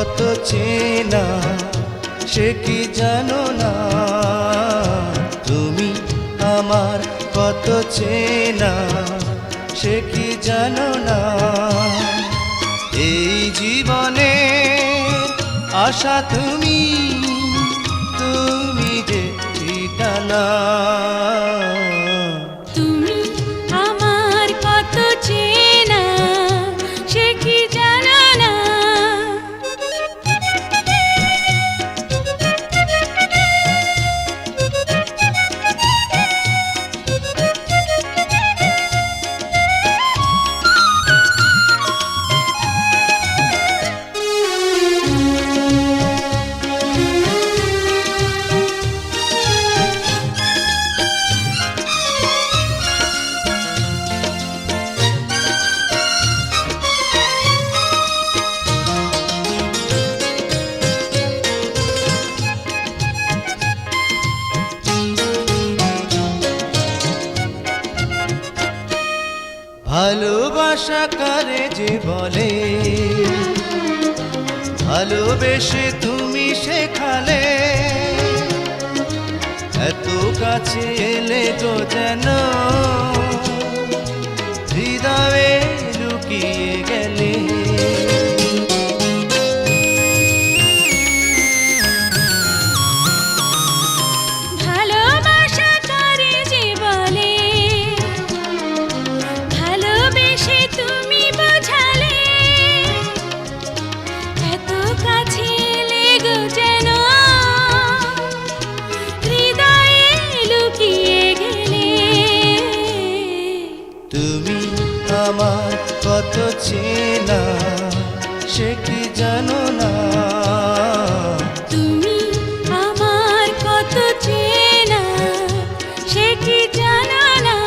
কত চেনা সে কি জানো না, তুমি আমার কত চেনা সে কি জানো না। এই জীবনে আশা তুমি, তুমি যে ঠিকানা। তুমি আমার কত চেনা সে কি জানো না। ভালোবাসা কারে যে বলে, ভালোবেসে তুমি শেখালে, এত কাছে এলে তো যেন হৃদয়ে লুকিয়ে গেলে। ভালোবাসা কারে যে বলে, ভালোবেসে তুমি বোঝালে, এত কাছে এলে গো যেন হৃদয়ে লুকিয়ে গেলে। তুমি আমার কত চেনা সে কি জানো না, তুমি আমার কত চেনা সে কি জানো না।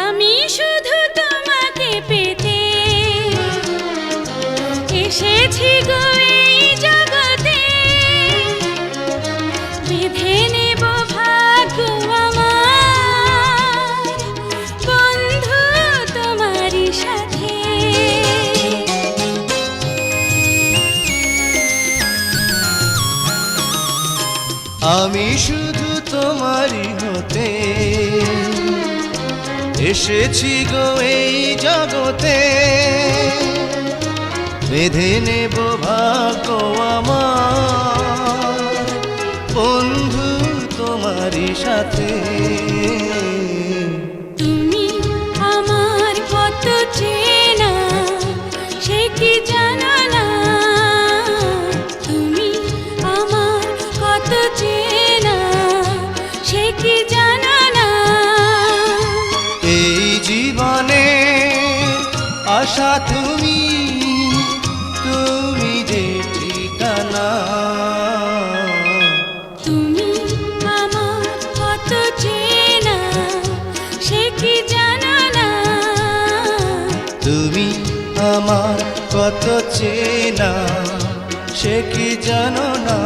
আমি শুধু তোমাকে পেতে এসেছি গো এই জগতে, বেঁধে নেব ভাগ্য আমার বন্ধু তোমারই সাথে। আমি শুধু তোমারই হতে এসেছি গো এই জগতে, বেঁধে নেব ভাগ্য আমার বন্ধু তোমারই সাথে। তুমি আমার কত চেনা সে কি জানো না, তুমি আমার কত চেনা সে কি জানো না। এই জীবনে আশা তুমি, তুমি যে ঠিকানা। তুমি আমার কত চেনা সে কি জানো না। তুমি আমার কত চেনা সে কি জানো না।